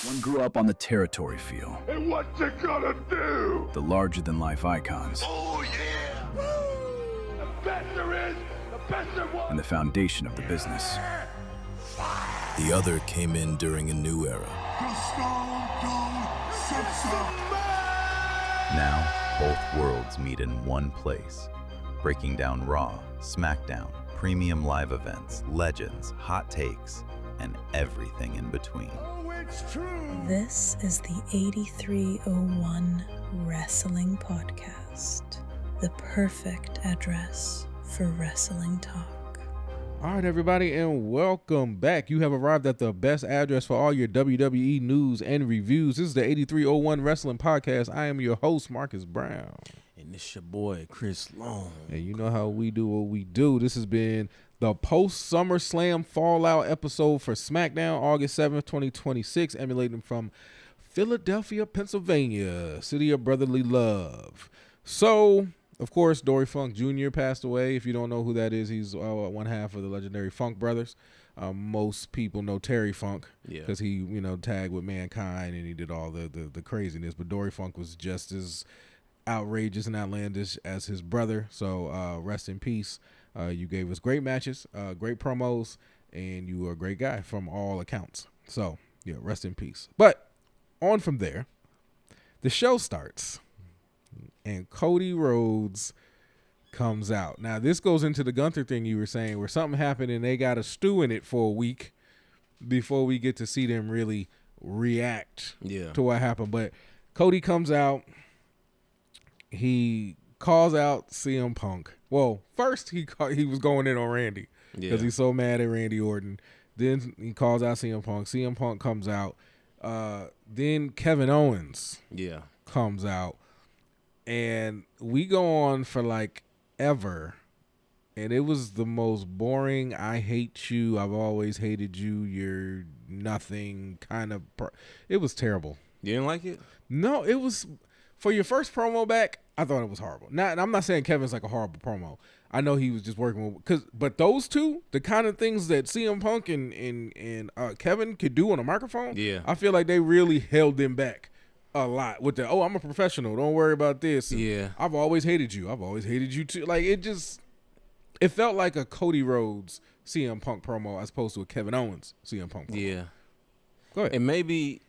One grew up on the territory feel. And what you gonna do? The larger-than-life icons. Oh, yeah! Woo! The best there is, the best there was! And the foundation of the business. The other came in during a new era. Now, both worlds meet in one place. Breaking down Raw, SmackDown, premium live events, legends, hot takes, and everything in between. Oh, it's true! This is the 8301 Wrestling Podcast, the perfect address for wrestling talk. All right, everybody, and welcome back. You have arrived at the best address for all your WWE news and reviews. This is the 8301 Wrestling Podcast. I am your host, Marcus Brown. And this your boy, Chris Long. And you know how we do what we do. This has been the post-SummerSlam Fallout episode for SmackDown, August 7th, 2026, emulating from Philadelphia, Pennsylvania, city of brotherly love. So, of course, Dory Funk Jr. passed away. If you don't know who that is, he's one half of the legendary Funk Brothers. Most people know Terry Funk because he, tagged with Mankind and he did all the craziness. But Dory Funk was just as outrageous and outlandish as his brother. So rest in peace. You gave us great matches, great promos, and you were a great guy from all accounts. So, yeah, rest in peace. But on from there, the show starts. And Cody Rhodes comes out. Now, this goes into the Gunther thing you were saying, where something happened and they got to stew in it for a week before we get to see them really react to what happened. But Cody comes out. He calls out CM Punk. Well, first he was going in on Randy because he's so mad at Randy Orton. Then he calls out CM Punk. CM Punk comes out. Then Kevin Owens comes out. And we go on for like ever. And it was the most boring, I hate you, I've always hated you, you're nothing kind of. It was terrible. You didn't like it? No, it was. For your first promo back, I thought it was horrible. And I'm not saying Kevin's like a horrible promo. I know he was just working with. But those two, the kind of things that CM Punk and Kevin could do on a microphone, I feel like they really held them back a lot with the, I'm a professional, don't worry about this. I've always hated you. I've always hated you too. Like, it felt like a Cody Rhodes CM Punk promo as opposed to a Kevin Owens CM Punk promo. Go ahead. And maybe,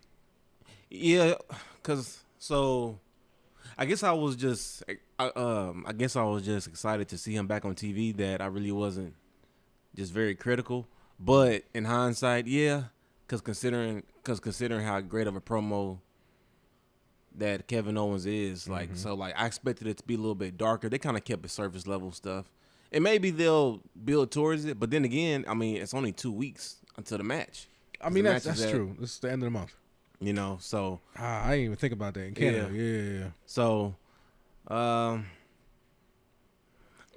because I guess I was just excited to see him back on TV, that I really wasn't just very critical. But in hindsight, because considering how great of a promo that Kevin Owens is, I expected it to be a little bit darker. They kind of kept it surface level stuff, and maybe they'll build towards it. But then again, it's only 2 weeks until the match. That's true. It's the end of the month. So I didn't even think about that in Canada. Yeah. So, I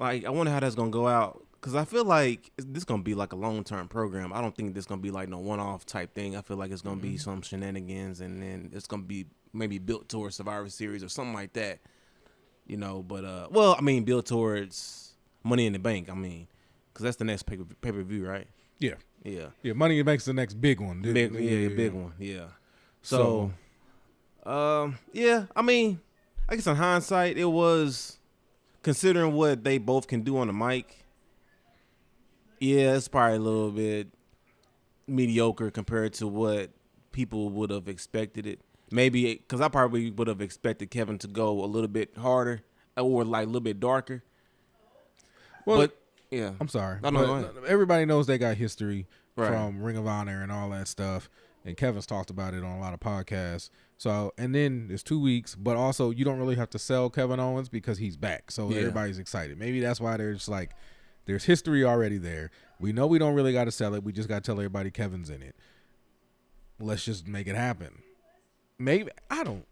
wonder how that's gonna go out, because I feel like this gonna be like a long-term program. I don't think this gonna be like no one-off type thing. I feel like it's gonna be some shenanigans, and then it's gonna be maybe built towards Survivor Series or something like that. But built towards Money in the Bank. Because that's the next pay-per-view, right? Yeah. Money in the Bank's the next big one. Big one. Yeah. So, I guess in hindsight, it was, considering what they both can do on the mic, it's probably a little bit mediocre compared to what people would have expected it. Maybe, because I probably would have expected Kevin to go a little bit harder or a little bit darker. Well, but, yeah. I'm sorry. No, everybody knows they got history from Ring of Honor and all that stuff. And Kevin's talked about it on a lot of podcasts. So, and then it's 2 weeks, but also you don't really have to sell Kevin Owens because he's back. So everybody's excited. Maybe that's why there's history already there. We know we don't really got to sell it. We just got to tell everybody Kevin's in it. Let's just make it happen. Maybe I don't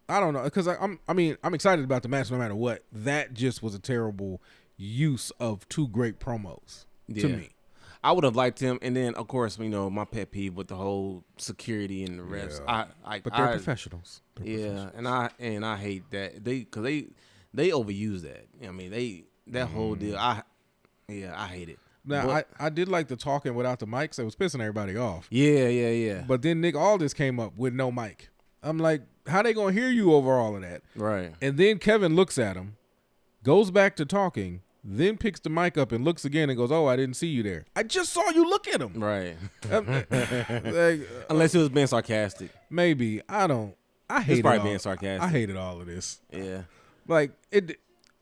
know, because I'm excited about the match no matter what. That just was a terrible use of two great promos to me. I would have liked him, and then of course, my pet peeve with the whole security and the refs. But they're professionals. And I hate that they overuse that. Whole deal. I hate it. Now, I did like the talking without the mics. It was pissing everybody off. Yeah. But then Nick Aldis came up with no mic. I'm like, how they gonna hear you over all of that? Right. And then Kevin looks at him, goes back to talking, then picks the mic up and looks again and goes, "Oh, I didn't see you there. I just saw you look at him." Right. Like, Unless it was being sarcastic. maybe I don't. I hate It's probably all, being sarcastic. I hated all of this. Yeah. Like it.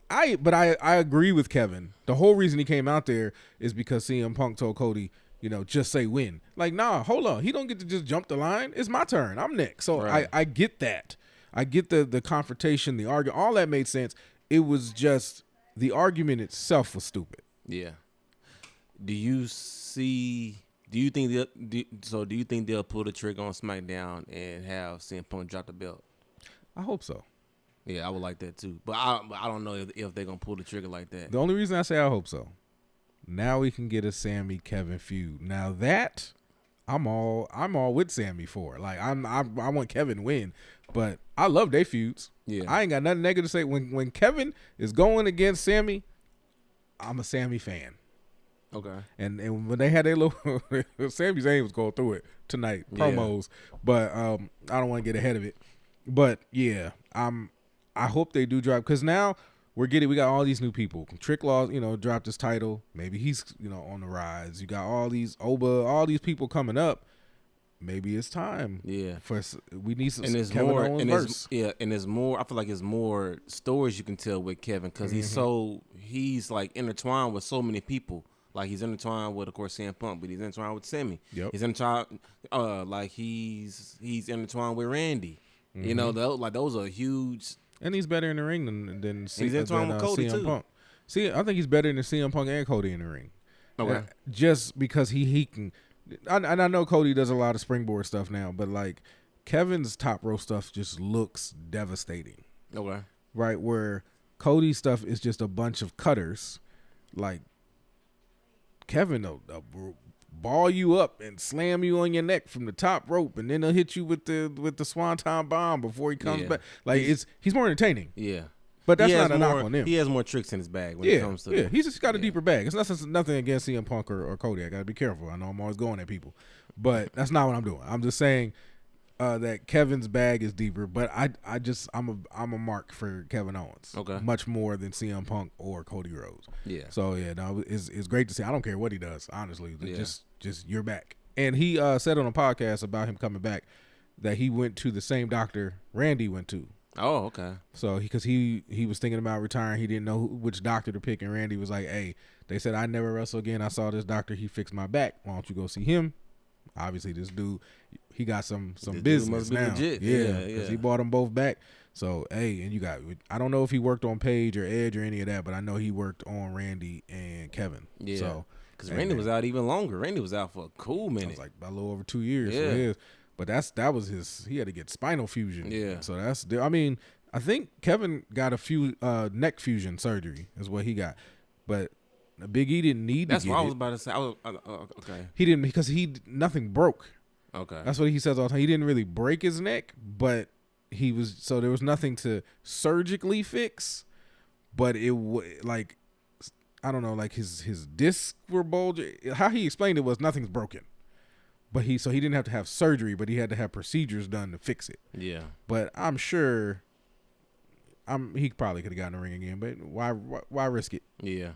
But I agree with Kevin. The whole reason he came out there is because CM Punk told Cody, just say win. Like, nah, hold on. He don't get to just jump the line. It's my turn. I'm next. So Right. I get that. I get the confrontation, the argument. All that made sense. It was just the argument itself was stupid. Yeah. Do you think they'll pull the trigger on SmackDown and have CM Punk drop the belt? I hope so. Yeah, I would like that too. But I don't know if they're gonna pull the trigger like that. The only reason I say I hope so. Now we can get a Sammy Kevin feud. Now that I'm all with Sammy for. Like I want Kevin to win, but I love their feuds. Yeah. I ain't got nothing negative to say. When Kevin is going against Sammy, I'm a Sammy fan. Okay. And when they had their little Sami Zayn was going through it tonight, promos, but I don't want to get ahead of it. But yeah, I hope they do drop, because now we got all these new people. Trick Law, dropped his title. Maybe he's on the rise. You got all these Oba, all these people coming up. Maybe it's time. Yeah. We need some. And there's Kevin more. Owens And verse. there's more. I feel like there's more stories you can tell with Kevin, because he's like intertwined with so many people. Like he's intertwined with, of course, CM Punk, but he's intertwined with Sammy. Yep. He's intertwined. He's intertwined with Randy. Those are huge. And he's better in the ring than he's intertwined with Cody CM too. Punk. See, I think he's better than CM Punk and Cody in the ring. Okay. Just because he can. And I know Cody does a lot of springboard stuff now, but like Kevin's top row stuff just looks devastating. Okay. Right, where Cody's stuff is just a bunch of cutters. Like Kevin will ball you up and slam you on your neck from the top rope, and then he'll hit you with the swanton bomb before he comes back. Like he's more entertaining. Yeah. But that's not a knock on him. He has more tricks in his bag when it comes to he's just got a deeper bag. It's nothing against CM Punk or Cody. I gotta be careful. I know I'm always going at people, but that's not what I'm doing. I'm just saying that Kevin's bag is deeper. But I'm a mark for Kevin Owens. Okay. Much more than CM Punk or Cody Rhodes. Yeah. So it's great to see. I don't care what he does, honestly. Just you're back. And he said on a podcast about him coming back that he went to the same doctor Randy went to. Oh, okay. So because he was thinking about retiring, he didn't know which doctor to pick, and Randy was like, "Hey, they said I never wrestle again. I saw this doctor. He fixed my back. Why don't you go see him?" Obviously, this dude, he got some business now. Legit. Yeah, because he bought them both back. So hey, and I don't know if he worked on Paige or Edge or any of that, but I know he worked on Randy and Kevin. Yeah. So because Randy was out even longer. Randy was out for a cool minute. It was like a little over 2 years. Yeah. For his. But that was his. He had to get spinal fusion. Yeah. So I think Kevin got a few neck fusion surgery is what he got, but Big E didn't need. That's to get what I was about to say. Okay. He didn't, because nothing broke. Okay. That's what he says all the time. He didn't really break his neck, but there was nothing to surgically fix. But it like I don't know, like his discs were bulging. How he explained it was nothing's broken. But he didn't have to have surgery, but he had to have procedures done to fix it. Yeah. But I'm sure he probably could have gotten a ring again, but why risk it? Yeah.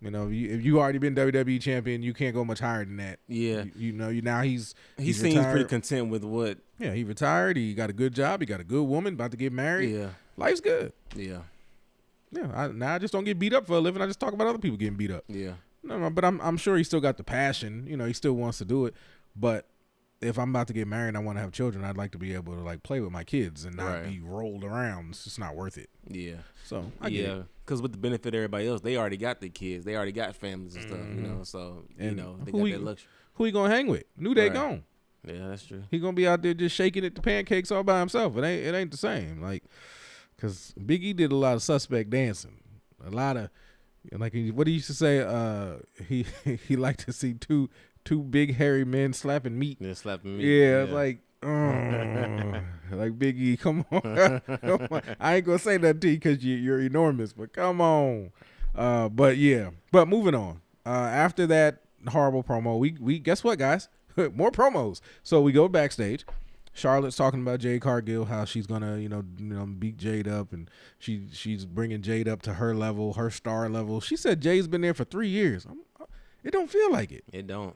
If you already been WWE champion, you can't go much higher than that. Yeah. Now he seems retired. pretty content with what. Yeah, he retired. He got a good job. He got a good woman, about to get married. Yeah. Life's good. Yeah. Yeah. Now I just don't get beat up for a living. I just talk about other people getting beat up. Yeah. No, but I'm sure he still got the passion. He still wants to do it. But if I'm about to get married and I want to have children, I'd like to be able to like play with my kids and not be rolled around. It's just not worth it. Yeah. So I get it. Because with the benefit of everybody else, they already got their kids, they already got families and stuff. So they got that luxury. Who he gonna hang with? New Day gone. Yeah, that's true. He gonna be out there just shaking it to pancakes all by himself. It ain't the same. Like, cause Big E did a lot of suspect dancing. A lot of what he used to say. He liked to see two big hairy men slapping meat. Yeah, slapping meat. Yeah. Like, like Big E, come on. I ain't gonna say that to you because you're enormous, but come on. But moving on. After that horrible promo, we guess what, guys? More promos. So we go backstage. Charlotte's talking about Jade Cargill, how she's gonna, beat Jade up, and she's bringing Jade up to her level, her star level. She said Jade's been there for 3 years. It don't feel like it. It don't.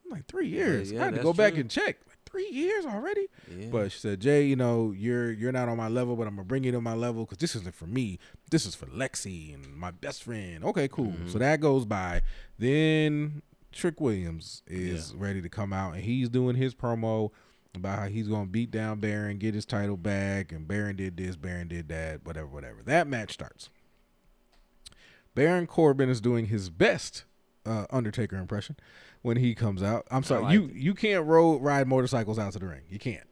I'm like 3 years. Yeah, I had to go back and check. Like 3 years already. Yeah. But she said, Jay, you're not on my level, but I'm gonna bring you to my level because this isn't for me. This is for Lexi and my best friend. Okay, cool. Mm-hmm. So that goes by. Then Trick Williams is ready to come out, and he's doing his promo about how he's going to beat down Baron, get his title back, and Baron did this, Baron did that, whatever. That match starts. Baron Corbin is doing his best Undertaker impression when he comes out. I'm sorry, you can't ride motorcycles out to the ring. You can't.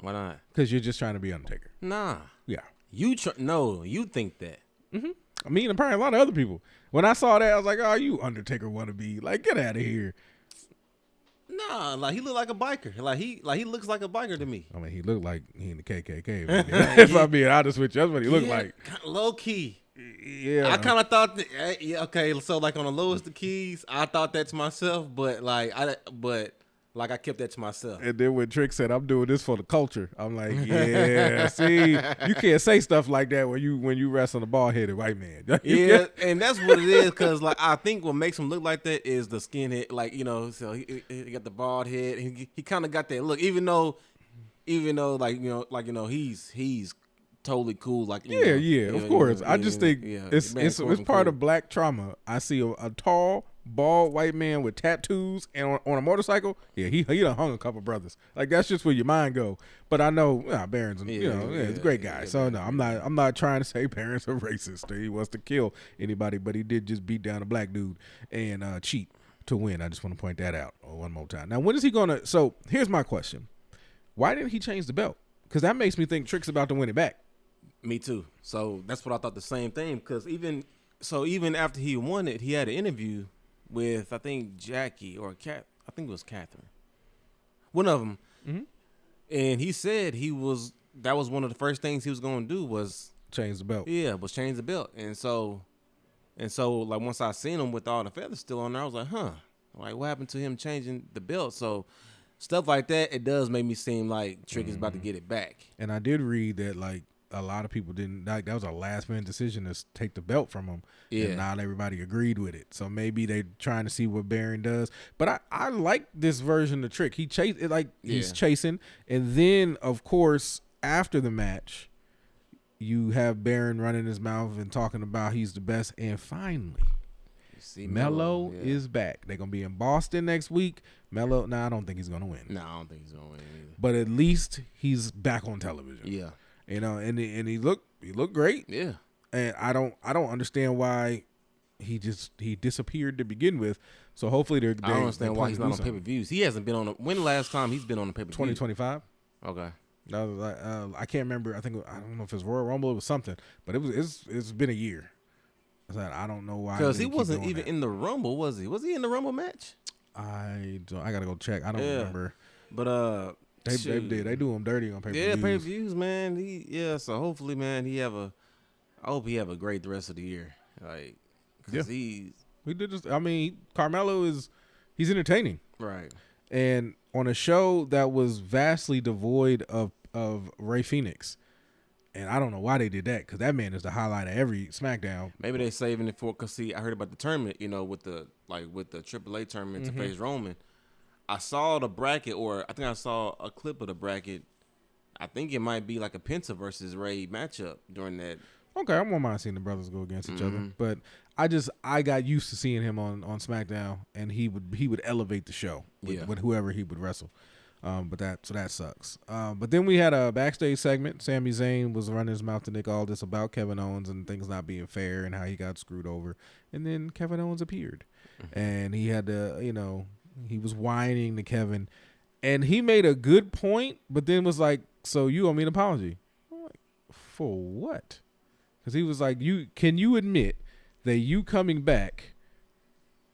Why not? Because you're just trying to be Undertaker. Nah. Yeah. You think that. Mm-hmm. I mean, apparently a lot of other people. When I saw that, I was like, oh, you Undertaker wannabe. Like, get out of here. Nah, like he look like a biker. Like he looks like a biker to me. I mean, he looked like he in the KKK. If I'm being honest with you, that's what he looked like. Low key. Yeah. I kind of thought that, okay, so like on the lowest of keys, I thought that to myself, but I kept that to myself. And then when Trick said, I'm doing this for the culture, I'm like, yeah, see, you can't say stuff like that when you wrestle a bald-headed white man. Yeah, and that's what it is, because like I think what makes him look like that is the skinhead, like, so he got the bald head, and he kind of got that look, even though he's totally cool, like of course. I just think it's part of black trauma. I see a tall, bald white man with tattoos and on a motorcycle. Yeah, he done hung a couple brothers. Like that's just where your mind go. But I know Baron's, he's a great guy. So no, I'm not trying to say Baron's a racist. He wants to kill anybody, but he did just beat down a black dude and cheat to win. I just want to point that out one more time. Now, when is he gonna? So here's my question: why didn't he change the belt? Because that makes me think Trick's about to win it back. Me too. So that's what I thought the same thing. Because even after he won it, he had an interview with I think Jackie or I think it was Catherine, one of them, and he said that was one of the first things he was going to do was change the belt. Yeah, was change the belt, and so like once I seen him with all the feathers still on there, I was like, like what happened to him changing the belt? So stuff like that, it does make me seem like Trick is about to get it back. And I did read that like a lot of people didn't like that was a last minute decision to take the belt from him. Yeah. And not everybody agreed with it. So maybe they're trying to see what Baron does. But I like this version of Trick. He's chasing. And then of course, after the match, you have Baron running his mouth and talking about he's the best. And finally, Melo is back. They're gonna be in Boston next week. Melo, I don't think he's gonna win. No, I don't think he's gonna win either. But at least he's back on television. Yeah. And he looked great. Yeah. And I don't understand why he disappeared to begin with. So hopefully I don't understand why he's not on pay-per-views. He hasn't been on when the last time he's been on a pay-per-view? 2025. Okay. I can't remember. I don't know if it's Royal Rumble or something, but it's been a year. I don't know why. Because he wasn't even in the Rumble, was he? Was he in the Rumble match? I gotta go check. I don't remember. But They do him dirty on pay-per-views. Yeah, pay-per-views, man. So hopefully, man, I hope he have a great the rest of the year. Like, cause he did just. I mean, Carmelo he's entertaining, right? And on a show that was vastly devoid of Rey Fenix, and I don't know why they did that because that man is the highlight of every SmackDown. Maybe they saving it for because see, I heard about the tournament, with the AAA tournament to face Roman. I saw the bracket, or I think I saw a clip of the bracket. I think it might be like a Penta versus Ray matchup during that. Okay, I won't mind seeing the brothers go against each other, but I got used to seeing him on SmackDown, and he would elevate the show with whoever he would wrestle. But that sucks. But then we had a backstage segment. Sami Zayn was running his mouth to Nick Aldis about Kevin Owens and things not being fair and how he got screwed over, and then Kevin Owens appeared, and he had to he was whining to Kevin, and he made a good point, but then was like, so you owe me an apology. I'm like, for what? Because he was like, can you admit that you coming back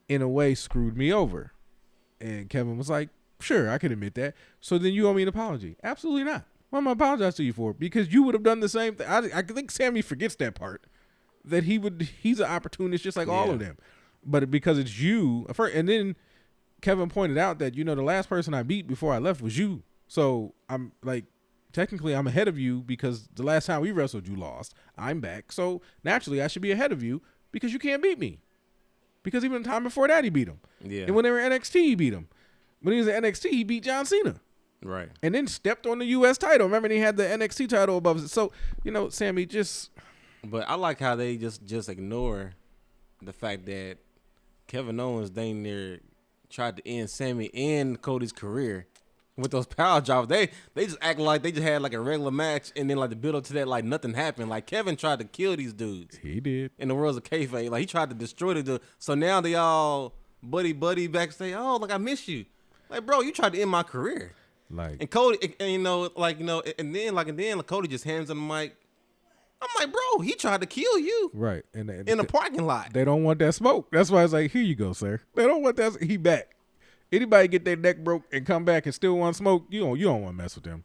in a way screwed me over? And Kevin was like, sure, I can admit that. So then you owe me an apology. Absolutely not. What am I apologize to you for? Because you would have done the same thing. I think Sammy forgets that part, that he's an opportunist just like all of them. but because it's you, and then Kevin pointed out that, the last person I beat before I left was you. So I'm like, technically I'm ahead of you because the last time we wrestled, you lost. I'm back. So naturally I should be ahead of you because you can't beat me. Because even the time before that, he beat him. Yeah. And when they were in NXT, he beat him. When he was in NXT, he beat John Cena. Right. And then stepped on the U.S. title. Remember, he had the NXT title above it. So, Sammy, just... But I like how they just ignore the fact that Kevin Owens dang near tried to end Sammy and Cody's career with those power drops. They just act like they just had like a regular match, and then like the build up to that, like nothing happened. Like Kevin tried to kill these dudes. He did. In the worlds of kayfabe, like he tried to destroy the dude. So now they all buddy backstage. Oh, like I miss you. Like bro, you tried to end my career. Like and Cody, and then Cody just hands him the mic. I'm like, bro, he tried to kill you. Right. In the parking lot. They don't want that smoke. That's why it's like, here you go, sir. They don't want that. He back. Anybody get their neck broke and come back and still want smoke, you don't want to mess with them.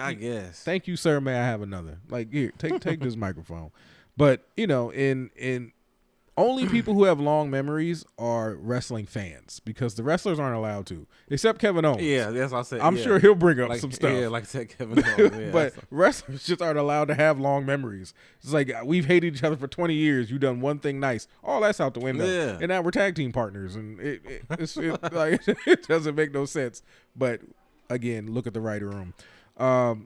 I guess. Thank you, sir. May I have another? Like, here, take this microphone. But, in only people who have long memories are wrestling fans because the wrestlers aren't allowed to, except Kevin Owens. Yeah, that's what I said. I'm sure he'll bring up some stuff. Yeah, like I said, Kevin Owens. Yeah, but wrestlers just aren't allowed to have long memories. It's like we've hated each other for 20 years. You've done one thing nice. All that's out the window. Yeah. And now we're tag team partners, and it doesn't make no sense. But again, look at the writer room.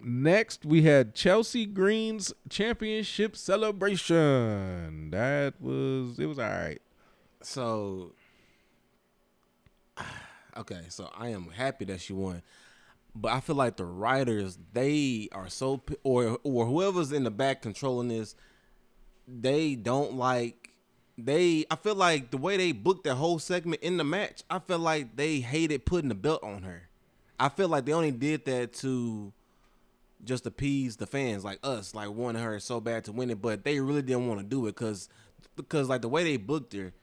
Next, we had Chelsea Green's championship celebration. It was all right. So, okay, so I am happy that she won, but I feel like the writers, they are so, or whoever's in the back controlling this, I feel like the way they booked that whole segment in the match, I feel like they hated putting the belt on her. I feel like they only did that to just appease the fans like us, like wanting her so bad to win it, but they really didn't want to do it because like the way they booked her,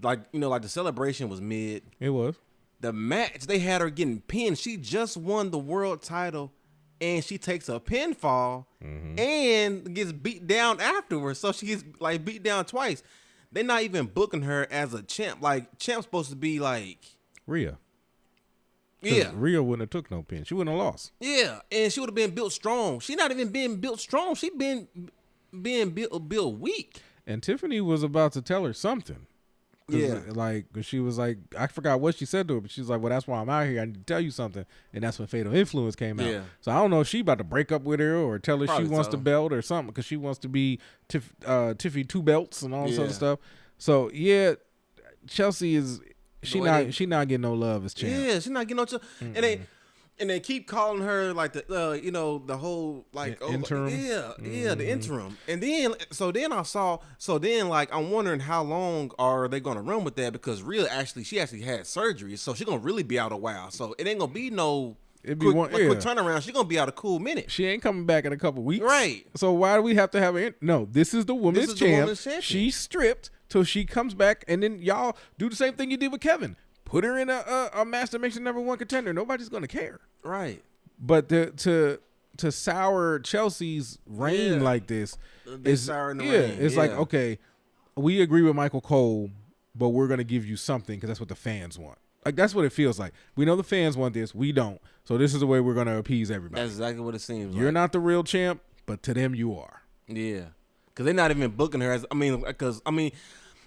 like like the celebration was mid. It was. The match, they had her getting pinned. She just won the world title, and she takes a pinfall and gets beat down afterwards. So she gets like beat down twice. They're not even booking her as a champ. Like champ's supposed to be like Rhea. Yeah, Rhea wouldn't have took no pin. She wouldn't have lost. Yeah, and she would have been built strong. She not even being built strong. She been built weak. And Tiffany was about to tell her something. Yeah, like she was like, I forgot what she said to her, but she's like, well, that's why I'm out here. I need to tell you something. And that's when Fatal Influence came out. Yeah. So I don't know if she about to break up with her or tell her she wants the belt or something because she wants to be Tiffany 2 belts and all this other stuff. So yeah, Chelsea is. She not getting no love as champ. Yeah, she's not getting no chance. And they keep calling her like the the whole like interim. The interim. And then I'm wondering how long are they gonna run with that because she actually had surgery, so she's gonna really be out a while. So it ain't gonna be no quick turnaround. She's gonna be out a cool minute. She ain't coming back in a couple weeks, right? So why do we have to have her? No, this is the women's champ. She's stripped till she comes back, and then y'all do the same thing you did with Kevin. Put her in a match that makes her number one contender. Nobody's gonna care, right? But to sour Chelsea's reign like this is souring the reign. It's like, okay, we agree with Michael Cole, but we're gonna give you something because that's what the fans want. Like that's what it feels like. We know the fans want this, we don't. So this is the way we're gonna appease everybody. That's exactly what it seems. You're not the real champ, but to them you are. Yeah, because they're not even booking her as.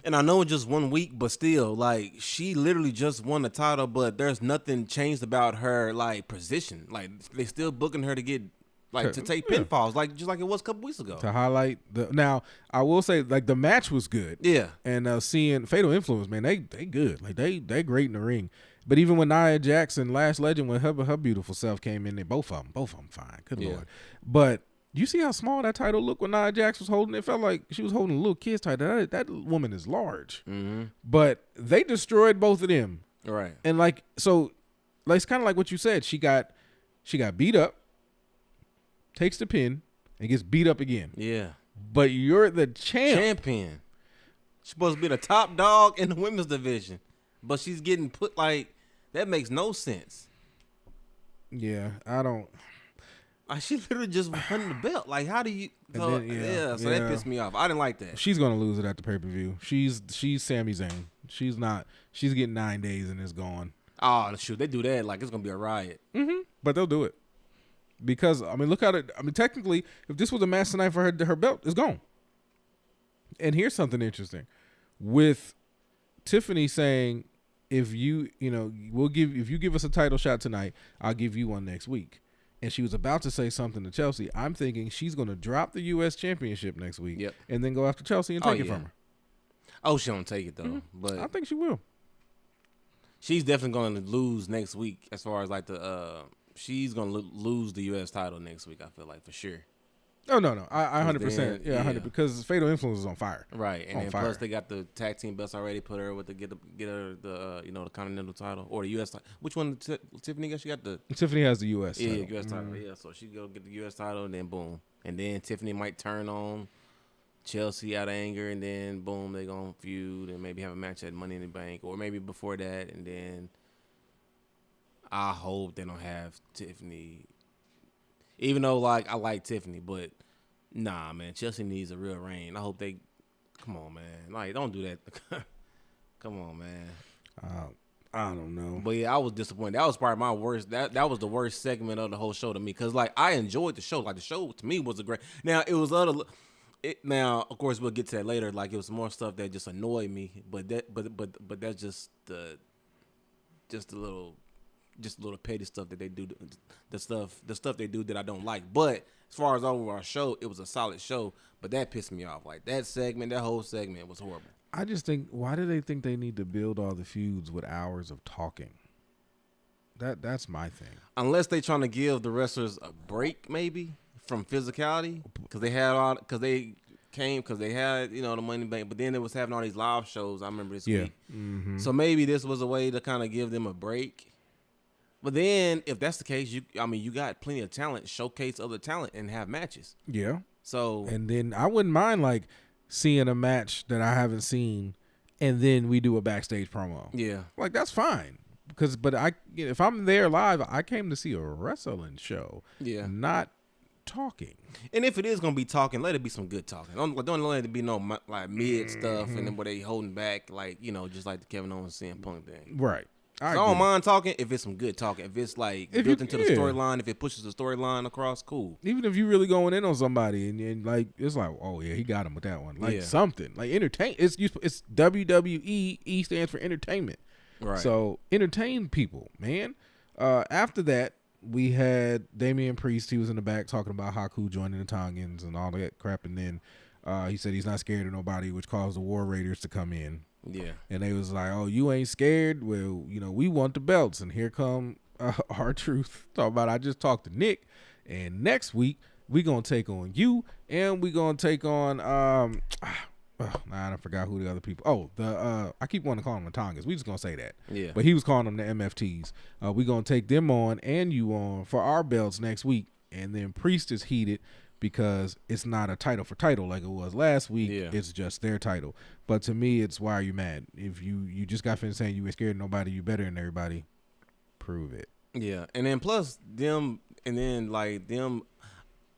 And I know it's just 1 week, but still, like she literally just won the title, but there's nothing changed about her like position. Like they still booking her to get like to take pinfalls, like just like it was a couple weeks ago. To highlight now, I will say like the match was good. Yeah, and seeing Fatal Influence, man, they good. Like they great in the ring. But even when Nia Jackson, Last Legend, when her beautiful self came in, both of them fine. Good Lord. But you see how small that title looked when Nia Jax was holding it? It felt like she was holding a little kid's title. That woman is large. Mm-hmm. But they destroyed both of them. Right. And it's kind of like what you said. She got beat up, takes the pin, and gets beat up again. Yeah. But you're the champion. She's supposed to be the top dog in the women's division. But she's getting put like, that makes no sense. Yeah, I don't. She literally just won the belt. Like, how do you? So that pissed me off. I didn't like that. She's gonna lose it at the pay-per-view. She's Sami Zayn. She's not. She's getting 9 days and it's gone. Oh shoot, they do that like it's gonna be a riot. But they'll do it because I mean, look at it. I mean, technically, if this was a match tonight for her belt, it's gone. And here's something interesting with Tiffany saying, if you give us a title shot tonight, I'll give you one next week. And she was about to say something to Chelsea. I'm thinking she's going to drop the U.S. Championship next week and then go after Chelsea and take it from her. Oh, she don't take it, though. But I think she will. She's definitely going to lose next week as far as like she's going to lose the U.S. title next week, I feel like, for sure. Oh, no. I 100%. Yeah, 100%. Because Fatal Influence is on fire. Right. And then plus they got the tag team belts already, put her with get her the Continental title or the U.S. title. Which one Tiffany got? She got the... Tiffany has the U.S. title. Yeah, U.S. title. Yeah, so she go get the U.S. title and then boom. And then Tiffany might turn on Chelsea out of anger and then boom, they going to feud and maybe have a match at Money in the Bank or maybe before that and then I hope they don't have Tiffany... Even though, like, I like Tiffany, but nah, man, Chelsea needs a real reign. I hope they, come on, man. Like, don't do that. Come on, man. I don't know. But, yeah, I was disappointed. That was probably my worst. That was the worst segment of the whole show to me. Because, like, I enjoyed the show. Like, the show, to me, was a great. Now, it was now, of course, we'll get to that later. Like, it was more stuff that just annoyed me. But that's just the little petty stuff that they do, the stuff they do that I don't like. But as far as overall show, it was a solid show. But that pissed me off. Like that whole segment was horrible. I just think, why do they think they need to build all the feuds with hours of talking? That's my thing. Unless they trying to give the wrestlers a break, maybe from physicality, because they had the Money Bank, but then it was having all these live shows. I remember this week. Mm-hmm. So maybe this was a way to kind of give them a break. But then, if that's the case, you got plenty of talent. Showcase other talent and have matches. Yeah. So and then I wouldn't mind like seeing a match that I haven't seen, and then we do a backstage promo. Yeah. Like that's fine but if I'm there live, I came to see a wrestling show. Yeah. Not talking. And if it is gonna be talking, let it be some good talking. Don't let it be no like mid stuff and then where they holding back just like the Kevin Owens CM Punk thing. Right. I don't mind talking if it's some good talking. If it's like built into the storyline, if it pushes the storyline across, cool. Even if you really going in on somebody and like it's like, oh yeah, he got him with that one. Like something like entertain. It's WWE. E stands for entertainment. Right. So entertain people, man. After that, we had Damian Priest. He was in the back talking about Haku joining the Tongans and all that crap, and then he said he's not scared of nobody, which caused the War Raiders to come in. Yeah. And they was like, oh, you ain't scared? Well, we want the belts. And here come R-Truth. Talk about I just talked to Nick. And next week, we going to take on you. And we going to take on, I forgot who the other people. Oh, I keep wanting to call them the Tongas. We just going to say that. Yeah. But he was calling them the MFTs. We going to take them on and you on for our belts next week. And then Priest is heated because it's not a title for title like it was last week. Yeah. It's just their title. But to me, it's why are you mad? If you just got finished saying you ain't scared of nobody, you better than everybody, prove it. Yeah. And then plus them,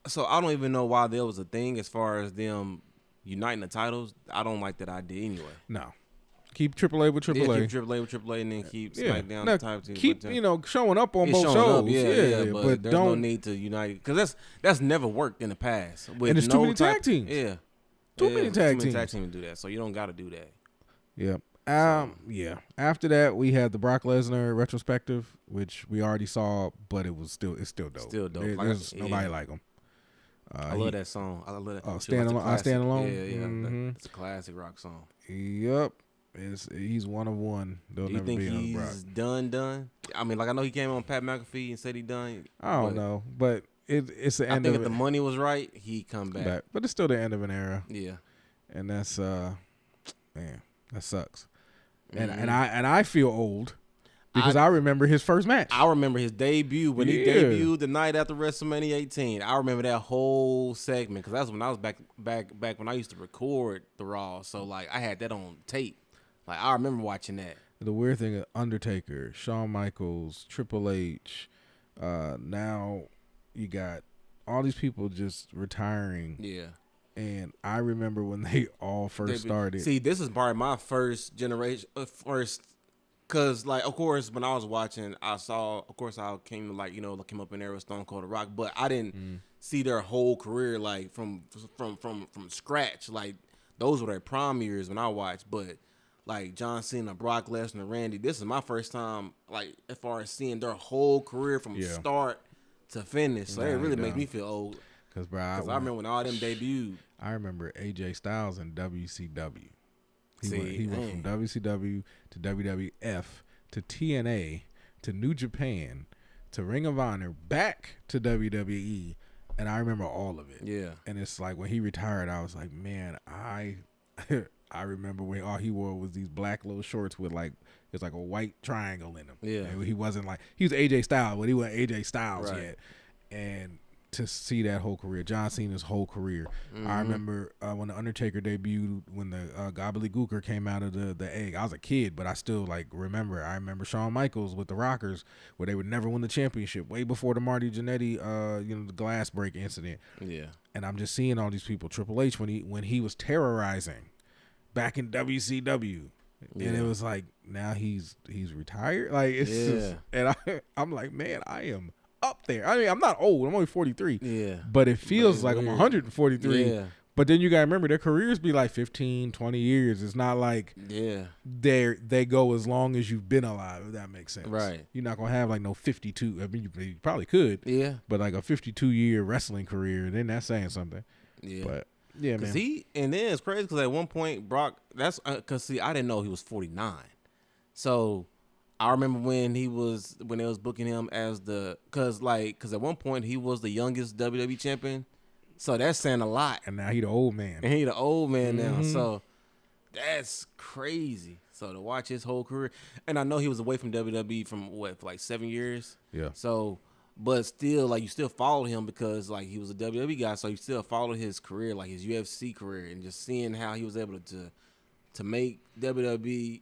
so I don't even know why there was a thing as far as them uniting the titles. I don't like that idea anyway. No. Keep AAA with AAA. Yeah, keep AAA with AAA and then keep SmackDown the title team. Keep, showing up on both shows. But there's no need to unite. Because that's never worked in the past. And there's too many tag teams. Yeah. Too many tag teams to do that. So you don't got to do that. Yep. Yeah. After that, we had the Brock Lesnar retrospective, which we already saw, but it's still dope. Still dope. There's nobody like him. I love that song. I love that. Oh, Stand Alone. Yeah. Mm-hmm. It's a classic rock song. Yep. He's one of one. Do you think he's done? I mean, I know he came on Pat McAfee and said he done. I don't know, but it's the end of it. I think if the money was right, he come back. But it's still the end of an era. Yeah, and that's man, that sucks. Mm-hmm. And I feel old because I remember his first match. I remember his debut when he debuted the night after WrestleMania 18. I remember that whole segment because that's when I was back when I used to record the Raw. So I had that on tape. I remember watching that. The weird thing is Undertaker, Shawn Michaels, Triple H. Now you got all these people just retiring. Yeah. And I remember when they all first started. See, this is probably my first generation, because, like, of course, when I was watching, I saw, of course, I came to, like, you know, came up in there with Stone Cold Rock, but I didn't see their whole career, like, from scratch. Like, those were their prime years when I watched, but, like, John Cena, Brock Lesnar, Randy, this is my first time, like, as far as seeing their whole career from start to finish. So it really makes me feel old. Because, bro, I remember when all them debuted. I remember AJ Styles in WCW. He went from WCW to WWF to TNA to New Japan to Ring of Honor back to WWE, and I remember all of it. Yeah. And it's like when he retired, I was like, man, I remember when all he wore was these black little shorts with like it's like a white triangle in them. Yeah. And he wasn't like he was AJ Styles, but he wasn't AJ Styles Right. yet. And to see that whole career, John Cena's whole career. I remember when the Undertaker debuted, when the gobbledygooker came out of the egg. I was a kid, but I still like remember. I remember Shawn Michaels with the Rockers, where they would never win the championship, way before the Marty Jannetty, the glass break incident. Yeah. And I'm just seeing all these people. Triple H when he was terrorizing back in WCW. Yeah. And it was like now he's retired. Like it's just, and I'm like, man, I am up there. I mean, I'm not old. I'm only 43. Yeah. But it feels like weird. I'm 143. Yeah. But then you got to remember their careers be like 15, 20 years. It's not like they go as long as you've been alive, if that makes sense. Right. You're not going to have like no 52. I mean, you probably could. Yeah. But like a 52-year wrestling career, then that's saying something. Yeah. But yeah, man. And then it's crazy because at one point, Brock, that's because, see, I didn't know he was 49. So I remember when they was booking him as because at one point he was the youngest WWE champion. So that's saying a lot. And now he the old man. And he the old man now. So that's crazy. So to watch his whole career. And I know he was away from WWE for like 7 years? Yeah. So, but still, like, you still followed him because, like, he was a WWE guy. So you still followed his career, like his UFC career, and just seeing how he was able to make WWE,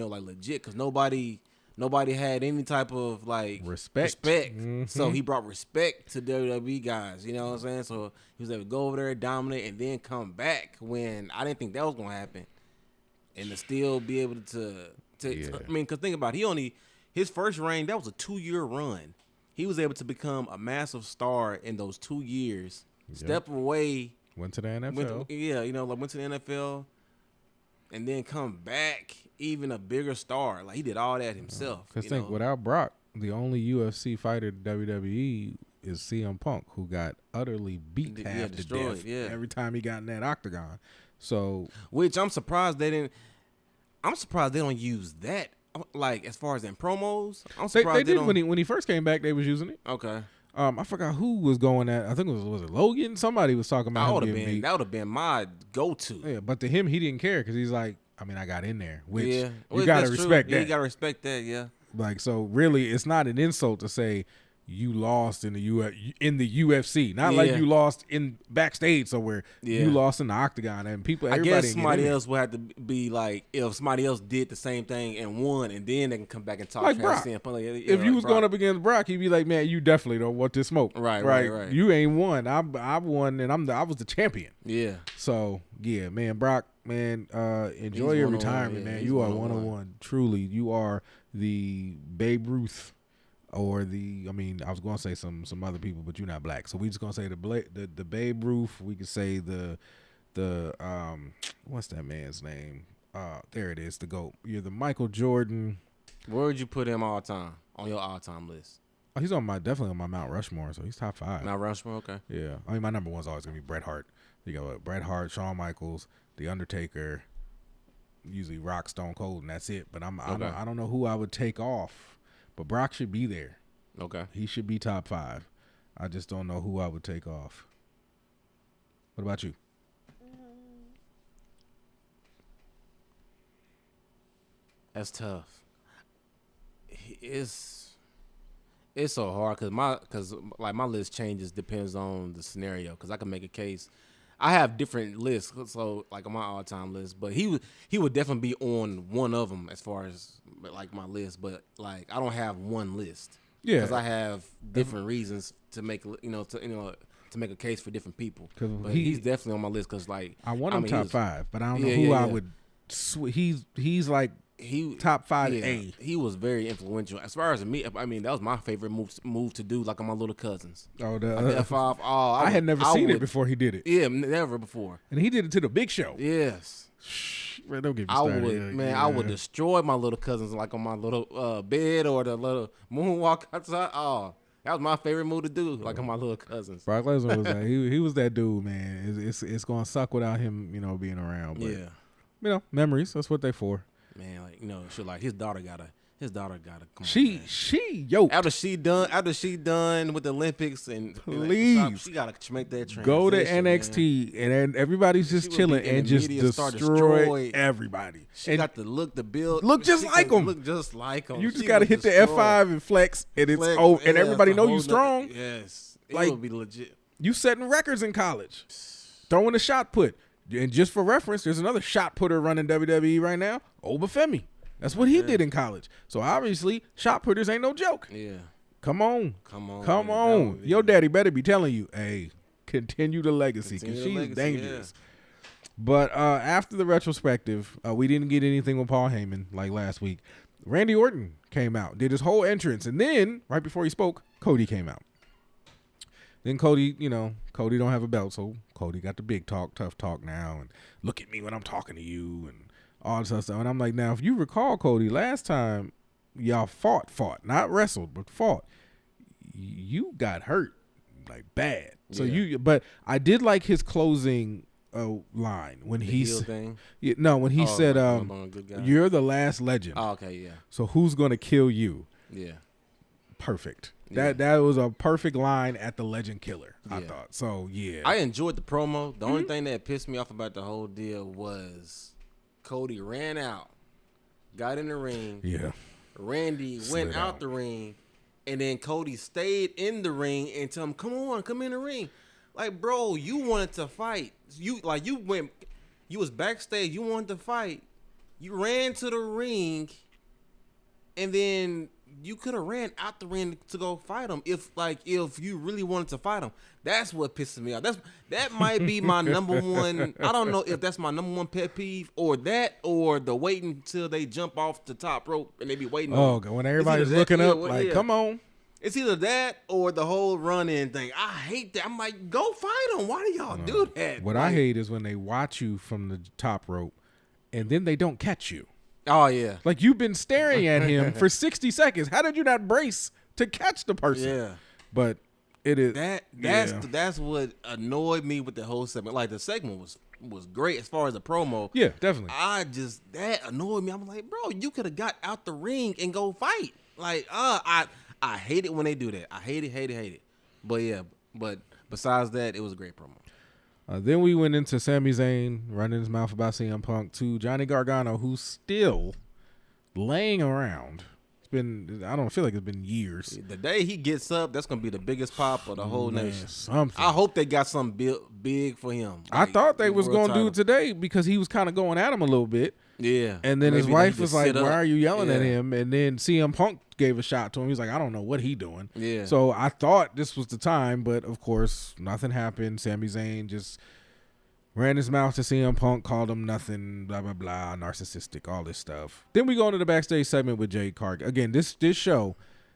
like legit, because nobody had any type of like respect. So he brought respect to WWE guys. You know what I'm saying? So he was able to go over there, dominate, and then come back when I didn't think that was gonna happen, and to still be able to I mean, because think about it, his first reign, that was a 2-year run. He was able to become a massive star in those 2 years. Step away, went to the NFL. Went to the NFL. And then come back even a bigger star. Like, he did all that himself. Because without Brock, the only UFC fighter in WWE is CM Punk, who got utterly beat half to death every time he got in that octagon. So, which I'm surprised they don't use that. Like, as far as in promos, I'm surprised they did when he first came back. They was using it. Okay. I forgot who was going at. I think it was it Logan? Somebody was talking about that would have been my go-to. Yeah, but to him, he didn't care because he's like, I mean, I got in there, which you well, gotta respect that. Yeah, you gotta respect that. Yeah. Like, so really, it's not an insult to say you lost in the UFC, not like you lost in backstage somewhere. You lost in the octagon, and I guess somebody else would have to be like, if somebody else did the same thing and won, and then they can come back and talk. Like Brock. If you was going up against Brock, he'd be like, man, you definitely don't want this smoke. Right. You ain't won. I won, and I was the champion. Yeah. So yeah, man, Brock, man, enjoy your retirement, man. You are 101. Truly, you are the Babe Ruth. Or I was going to say some other people, but you're not black. So we just going to say the Babe Ruth. We could say the what's that man's name? There it is, the GOAT. You're the Michael Jordan. Where would you put him on your all-time list? Oh, he's definitely on my Mount Rushmore, so he's top 5. Mount Rushmore, okay. Yeah. I mean, my number one's always going to be Bret Hart. You go Bret Hart, Shawn Michaels, The Undertaker, usually Rock, Stone Cold, and that's it. But I don't know who I would take off. But Brock should be there. Okay. He should be top 5. I just don't know who I would take off. What about you? That's tough. It's so hard because my list changes depends on the scenario. Because I can make a case. I have different lists, so like on my all-time list, but he would definitely be on one of them as far as like my list. But like I don't have one list, because I have different reasons to make to make a case for different people. But he's definitely on my list because like I want him top 5, but I don't know who I would. He's like top 5A. He was very influential as far as me. I mean, that was my favorite move to do, like on my little cousins. Oh, the F5. Oh, I had never seen it before he did it. Yeah, never before. And he did it to the Big Show. Yes. Man, don't get me started. I would destroy my little cousins like on my little bed or the little moonwalk outside. Oh, that was my favorite move to do, like on my little cousins. Brock Lesnar was like, he was that dude, man. It's gonna suck without him, being around. But, memories. That's what they for. Man, like shit. Like his daughter gotta come. She yoked. After she done with the Olympics and please, she gotta make that transition. Go to NXT man. And everybody's just chilling and just destroy everybody. She got the look, the build, look just like them. Look just like them. You just gotta hit the F5 and flex, and it's and everybody know you strong. Yes, it like would be legit. You setting records in college, throwing a shot put. And just for reference, there's another shot putter running WWE right now, Obafemi. That's what he did in college. So obviously, shot putters ain't no joke. Yeah. Come on. Your daddy better be telling you, hey, continue the legacy because she's dangerous. Yeah. But after the retrospective, we didn't get anything with Paul Heyman like last week. Randy Orton came out, did his whole entrance, and then right before he spoke, Cody came out. Then Cody, Cody don't have a belt, so Cody got the big talk, tough talk now, and look at me when I'm talking to you, and all this other stuff. And I'm like, now, if you recall, Cody, last time y'all fought, not wrestled, but fought, you got hurt, like bad. So but I did like his closing line when he said, you're the last legend. Oh, okay, yeah. So who's gonna kill you? Yeah. Perfect. That was a perfect line at the legend killer, I thought. So, yeah. I enjoyed the promo. The only thing that pissed me off about the whole deal was Cody ran out, got in the ring. Yeah. Randy went out the ring, and then Cody stayed in the ring and told him, come in the ring. Like, bro, you wanted to fight. You was backstage. You wanted to fight. You ran to the ring, and then you could have ran out the ring to go fight him if you really wanted to fight him. That's what pisses me off. That might be my number one. I don't know if that's my number one pet peeve or the waiting till they jump off the top rope and they be waiting. Oh, when everybody's looking up, come on. It's either that or the whole run-in thing. I hate that. I'm like, go fight them. Why do y'all do that? What I hate is when they watch you from the top rope and then they don't catch you. Oh, yeah. Like, you've been staring at him for 60 seconds. How did you not brace to catch the person? Yeah. But it is. That's what annoyed me with the whole segment. Like, the segment was great as far as the promo. Yeah, definitely. That annoyed me. I'm like, bro, you could have got out the ring and go fight. Like, I hate it when they do that. I hate it. But, yeah, besides that, it was a great promo. Then we went into Sami Zayn running his mouth about CM Punk to Johnny Gargano, who's still laying around. I don't feel like it's been years. The day he gets up, that's going to be the biggest pop of the whole nation. Something. I hope they got something big for him. I thought they was going to do it today because he was kind of going at him a little bit. Yeah. And then his wife was like, why are you yelling at him? And then CM Punk gave a shot to him. He's like, I don't know what he doing. Yeah. So I thought this was the time, but of course nothing happened. Sami Zayn just ran his mouth to CM Punk, called him nothing, blah, blah, blah, narcissistic, all this stuff. Then we go into the backstage segment with Jade Cargill. Again, this show,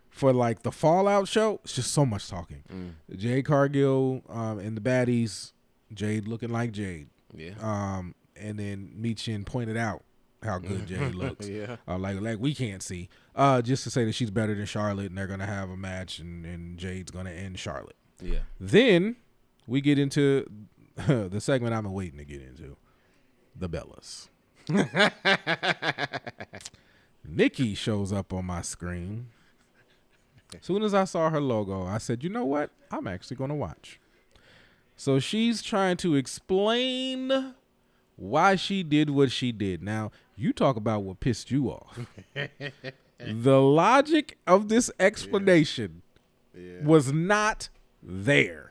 for like the Fallout show, it's just so much talking. Jade Cargill and the baddies, Jade looking like Jade. Yeah. And then Michin pointed out how good Jade looks. Yeah. Like we can't see. Just to say that she's better than Charlotte, and they're going to have a match, and Jade's going to end Charlotte. Yeah. Then we get into the segment I've been waiting to get into, the Bellas. Nikki shows up on my screen. As soon as I saw her logo, I said, you know what? I'm actually going to watch. So she's trying to explain why she did what she did. Now, you talk about what pissed you off. The logic of this explanation was not there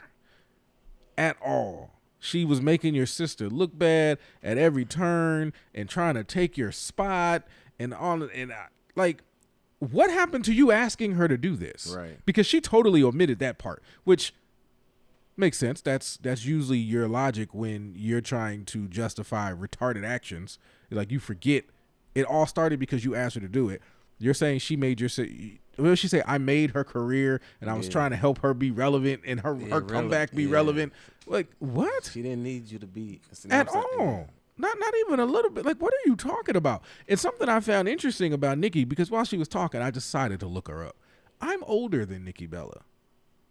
at all. She was making your sister look bad at every turn and trying to take your spot and all. And like, what happened to you asking her to do this? Right. Because she totally omitted that part, which Makes sense. That's usually your logic when you're trying to justify retarded actions. Like, you forget it all started because you asked her to do it. You're saying she made your well, she say I made her career and I was trying to help her be relevant and her comeback be relevant. Like, what? She didn't need you to be at all. Not even a little bit. Like, what are you talking about? It's something I found interesting about Nikki, because while she was talking, I decided to look her up. I'm older than Nikki Bella,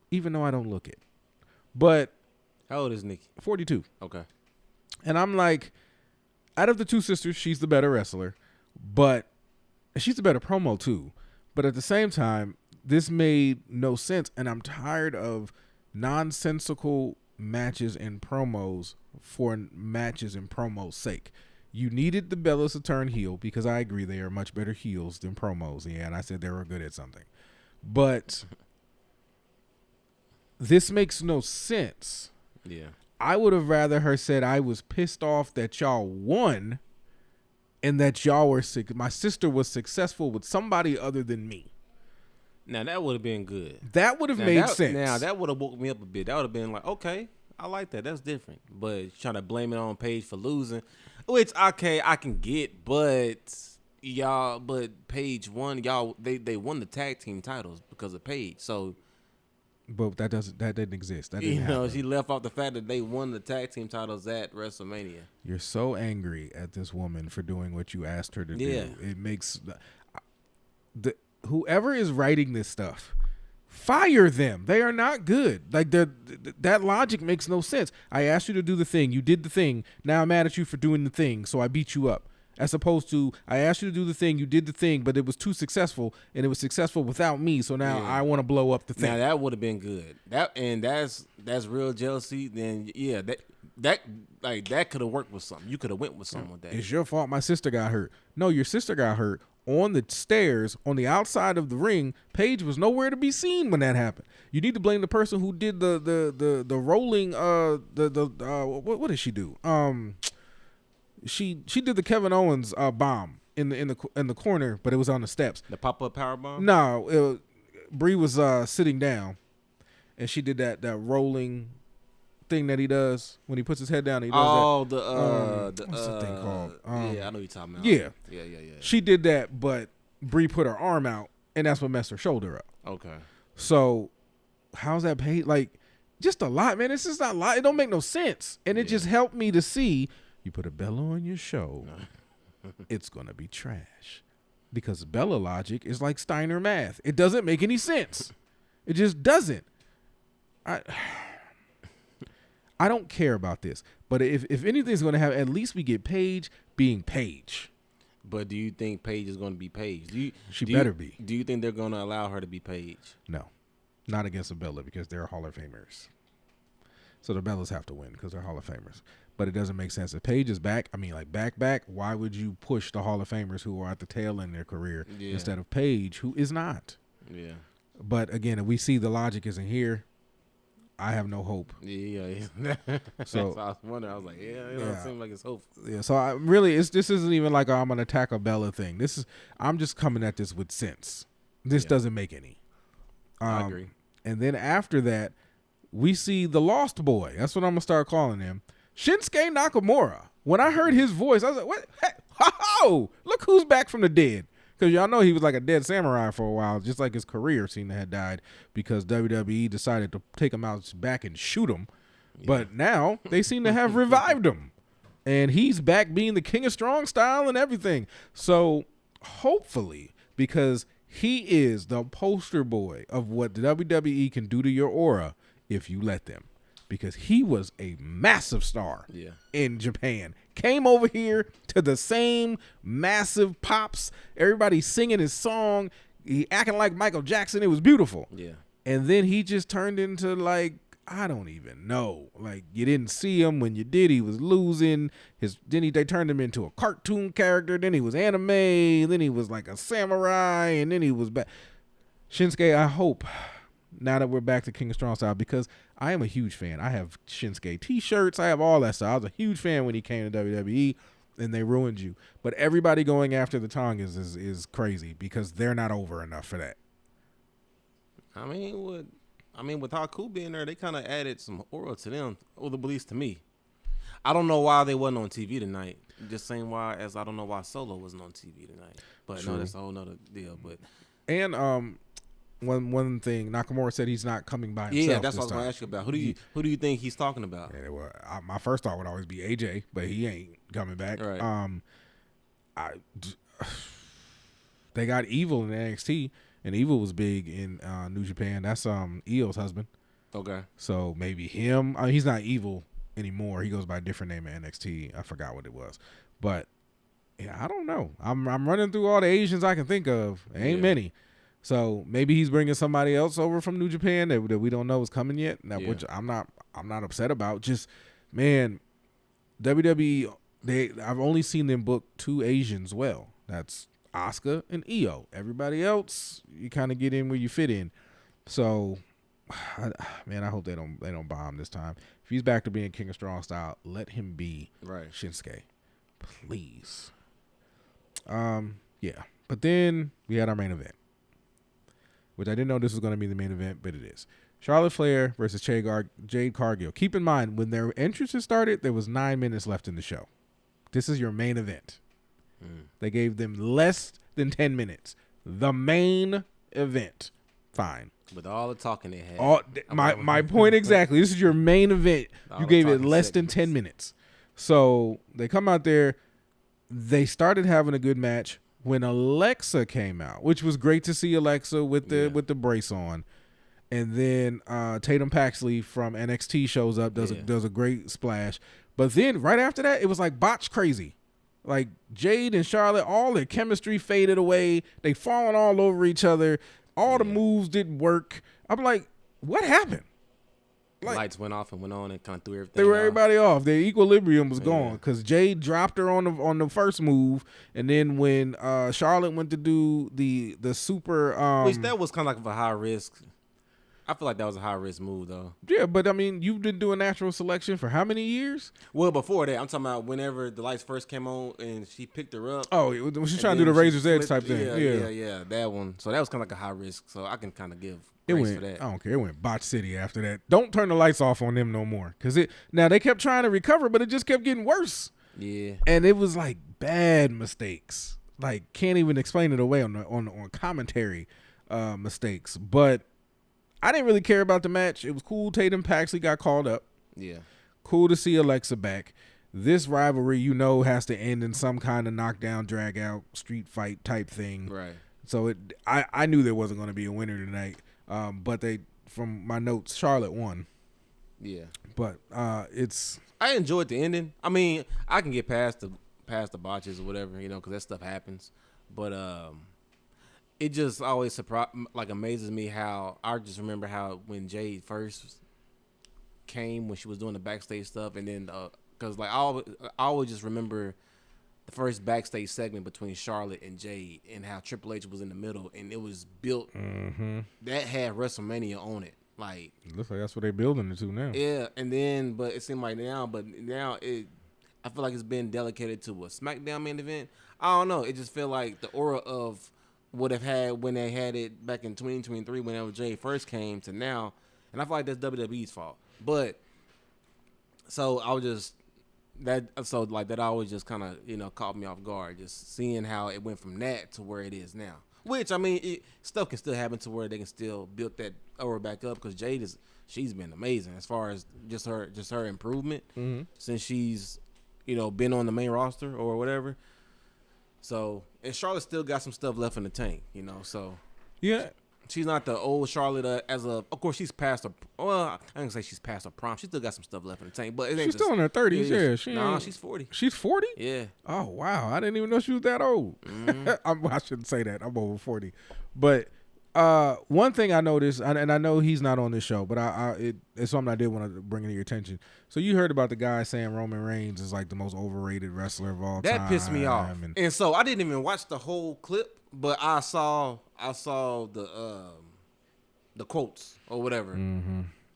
even though I don't look it. But how old is Nikki? 42. Okay. And I'm like, out of the two sisters, she's the better wrestler, but she's the better promo too. But at the same time, this made no sense, and I'm tired of nonsensical matches and promos for matches and promos' sake. You needed the Bellas to turn heel, because I agree they are much better heels than promos. Yeah, and I said they were good at something. But this makes no sense. Yeah. I would have rather her said I was pissed off that y'all won and that y'all were sick. My sister was successful with somebody other than me. Now, that would have been good. That would have made sense. Now, that would have woke me up a bit. That would have been like, okay, I like that. That's different. But trying to blame it on Paige for losing, which, okay, I can get, but Paige won. They won the tag team titles because of Paige. So, but that didn't exist. That didn't happen. She left off the fact that they won the tag team titles at WrestleMania. You're so angry at this woman for doing what you asked her to do. It makes whoever is writing this stuff, fire them. They are not good. Like, that logic makes no sense. I asked you to do the thing. You did the thing. Now I'm mad at you for doing the thing, so I beat you up. As opposed to, I asked you to do the thing, you did the thing, but it was too successful, and it was successful without me, so now I want to blow up the thing. Now, that would have been good. That's real jealousy. Then, yeah, that could have worked with something. You could have went with something with that. It's your fault my sister got hurt. No, your sister got hurt on the stairs on the outside of the ring. Paige was nowhere to be seen when that happened. You need to blame the person who did the rolling what did she do? She did the Kevin Owens bomb in the corner, but it was on the steps. The pop-up power bomb? No, Brie was sitting down, and she did that rolling thing that he does when he puts his head down. He does that. What's the thing called? Yeah, I know what you're talking about. Yeah. Yeah. She did that, but Brie put her arm out, and that's what messed her shoulder up. Okay. So how's that paid? Like, just a lot, man. It's just not a lot. It don't make no sense, and it just helped me to see. You put a Bella on your show, it's going to be trash. Because Bella logic is like Steiner math. It doesn't make any sense. It just doesn't. I don't care about this. But if anything's going to happen, at least we get Paige being Paige. But do you think Paige is going to be Paige? She better be. Do you think they're going to allow her to be Paige? No. Not against the Bella, because they're Hall of Famers. So the Bellas have to win because they're Hall of Famers. But it doesn't make sense. If Paige is back, back, why would you push the Hall of Famers who are at the tail end of their career instead of Paige, who is not? Yeah. But again, if we see the logic isn't here, I have no hope. Yeah. So I was wondering. I was like, it don't seem like it's hopeful. Yeah. So this isn't even like I'm gonna attack a Bella thing. I'm just coming at this with sense. This doesn't make any. I agree. And then after that, we see the Lost Boy. That's what I'm gonna start calling him. Shinsuke Nakamura. When I heard his voice, I was like, what? Hey, ho, look who's back from the dead. Because y'all know he was like a dead samurai for a while, just like his career seemed to have died because WWE decided to take him out back and shoot him. Yeah. But now they seem to have revived him. And he's back being the King of Strong Style and everything. So hopefully, because he is the poster boy of what the WWE can do to your aura if you let them. Because he was a massive star in Japan. Came over here to the same massive pops. Everybody singing his song. He acting like Michael Jackson. It was beautiful. Yeah. And then he just turned into like, I don't even know. Like, you didn't see him. When you did, he was losing. They turned him into a cartoon character. Then he was anime. Then he was like a samurai. And then he was back. Shinsuke, I hope, now that we're back to King of Strong Style, because I am a huge fan. I have Shinsuke t-shirts. I have all that stuff. I was a huge fan when he came to WWE, and they ruined you. But everybody going after the Tongas is crazy because they're not over enough for that. I mean, I mean, with Haku being there, they kind of added some aura to them, or at least to me. I don't know why they wasn't on TV tonight. Just same why as I don't know why Solo wasn't on TV tonight. But True. no, that's a whole nother deal. But And one thing, Nakamura said he's not coming by himself. yeah, that's this what I was going time. to ask you about. Who do you think he's talking about? Yeah, well, my first thought would always be AJ, but he ain't coming back. Right. They got Evil in NXT, and Evil was big in New Japan. That's Io's husband. Okay. So maybe him. He's not Evil anymore. He goes by a different name at NXT. I forgot what it was, but yeah, I don't know. I'm running through all the Asians I can think of. There ain't many. So maybe he's bringing somebody else over from New Japan that we don't know is coming yet. Which I'm not upset about. Just, man, WWE. I've only seen them book 2 Asians well. That's Asuka and Io. Everybody else, you kind of get in where you fit in. So, man, I hope they don't bomb this time. If he's back to being King of Strong Style, let him be Shinsuke, please. Yeah. But then we had our main event, which I didn't know this was going to be the main event, but it is. Charlotte Flair versus Jade Cargill. Keep in mind, when their entrances started, there was 9 minutes left in the show. This is your main event. They gave them less than 10 minutes. The main event. Fine. With all the talking they had. My point exactly. This is your main event. You gave it less than 10 minutes. So they come out there. They started having a good match when Alexa came out, which was great to see Alexa with the brace on. And then Tatum Paxley from NXT shows up, does a great splash. But then right after that, it was like botch crazy. Like Jade and Charlotte, all their chemistry faded away. They falling all over each other. All the moves didn't work. I'm like, what happened? Like, lights went off and went on and kind of threw everything. They were everybody off. Their equilibrium was gone because Jade dropped her on the first move, and then when Charlotte went to do the super, which that was kind of like a high risk. I feel like that was a high risk move though. Yeah, but I mean, you've been doing natural selection for how many years? Well, before that, I'm talking about whenever the lights first came on and she picked her up. Oh, when she's trying to do the Razor's Edge type thing. Yeah, that one. So that was kind of like a high risk. So I can kind of give grace for that. I don't care. It went botch city after that. Don't turn the lights off on them no more, because now they kept trying to recover, but it just kept getting worse. Yeah, and it was like bad mistakes. Like can't even explain it away on commentary mistakes, but. I didn't really care about the match. It was cool. Tatum Paxley got called up. Yeah. Cool to see Alexa back. This rivalry, has to end in some kind of knockdown, drag out, street fight type thing. Right. So I knew there wasn't going to be a winner tonight. But from my notes, Charlotte won. Yeah. But I enjoyed the ending. I mean, I can get past the botches or whatever, because that stuff happens. But it just always amazes me how I just remember how when Jade first came when she was doing the backstage stuff, and then because I always just remember the first backstage segment between Charlotte and Jade and how Triple H was in the middle, and it was built that had WrestleMania on it. Like it looks like that's what they're building it to now. Yeah, and then but it seemed like now I feel like it's been delegated to a SmackDown main event. I don't know. It just feel like the aura of would have had when they had it back in 2023 whenever Jay first came to now, and I feel like that's WWE's fault. But so I was just that always just kind of caught me off guard, just seeing how it went from that to where it is now. Which I mean, stuff can still happen to where they can still build that aura back up because Jade she's been amazing as far as just her improvement since she's been on the main roster or whatever. So, and Charlotte still got some stuff left in the tank, so. Yeah. She's not the old Charlotte of course, she's past her, I ain't gonna say she's past her prime. She still got some stuff left in the tank, but she's still in her 30s, she's 40. She's 40? Yeah. Oh, wow. I didn't even know she was that old. I shouldn't say that. I'm over 40. But one thing I noticed, and I know he's not on this show, but it's something I did want to bring to your attention. So you heard about the guy saying Roman Reigns is like the most overrated wrestler of all time. That pissed me off. And so I didn't even watch the whole clip, but I saw the quotes or whatever.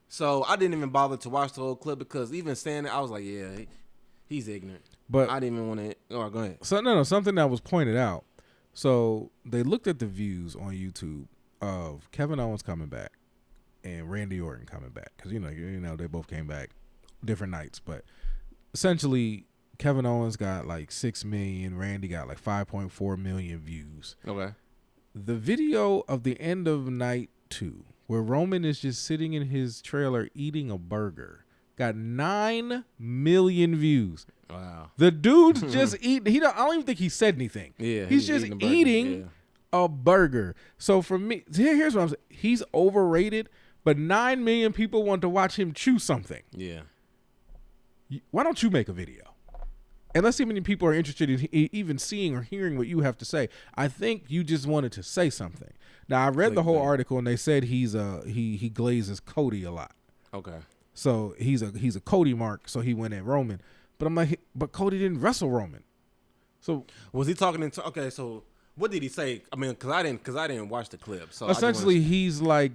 So I didn't even bother to watch the whole clip because even saying it, I was like, yeah, he's ignorant. But I didn't even want to. Oh, go ahead. So something that was pointed out. So they looked at the views on YouTube of Kevin Owens coming back, and Randy Orton coming back because you know they both came back different nights, but essentially Kevin Owens got like 6 million, Randy got like 5.4 million views. Okay. The video of the end of night 2, where Roman is just sitting in his trailer eating a burger, got 9 million views. Wow. The dude's just eating. I don't even think he said anything. Yeah. He's just eating a burger. So for me, here's what I'm saying. He's overrated, but 9 million people want to watch him chew something. Yeah. Why don't you make a video? And let's see how many people are interested in even seeing or hearing what you have to say. I think you just wanted to say something. Now I read the whole article and they said he glazes Cody a lot. Okay. So he's a Cody mark. So he went at Roman, but I'm like, but Cody didn't wrestle Roman. So was he talking into? Okay, so what did he say? I mean, because I didn't watch the clip. So essentially, he's like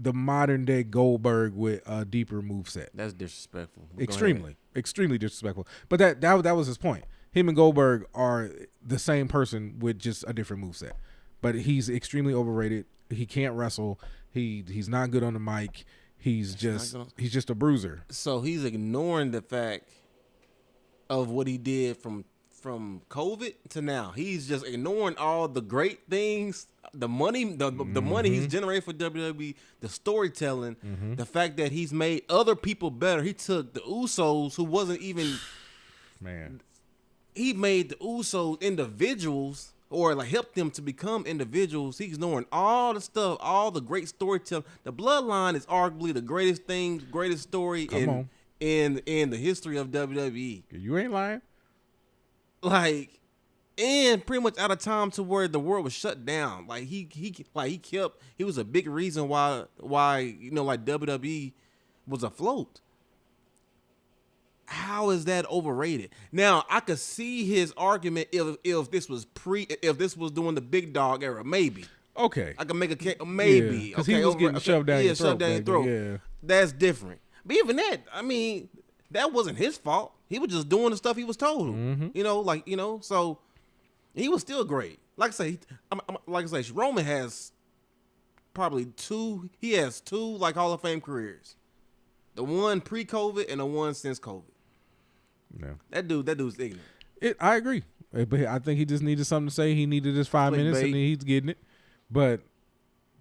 the modern day Goldberg with a deeper moveset. That's disrespectful. Extremely disrespectful. But that was his point. Him and Goldberg are the same person with just a different moveset. But he's extremely overrated. He can't wrestle. He's not good on the mic. He's just a bruiser. So he's ignoring the fact of what he did from COVID to now. He's just ignoring all the great things, the money, the money he's generated for WWE, the storytelling, the fact that he's made other people better. He took the Usos, who wasn't even he made the Usos individuals, or like helped them to become individuals. He's ignoring all the stuff, all the great storytelling. The Bloodline is arguably the greatest story in the history of WWE. You ain't lying. Like, and pretty much out of time to where the world was shut down. Like he was a big reason why like WWE was afloat. How is that overrated? Now I could see his argument if this was during the big dog era, maybe. Okay, I can make a case, maybe because he was getting shoved down your throat. Yeah, that's different. But even that, I mean, that wasn't his fault. He was just doing the stuff he was told. So he was still great. Like I say, Roman has probably two. He has 2 like Hall of Fame careers. The one pre-COVID and the one since COVID. Yeah, that dude's ignorant. I agree, but I think he just needed something to say. He needed his 5 minutes, and he's getting it. But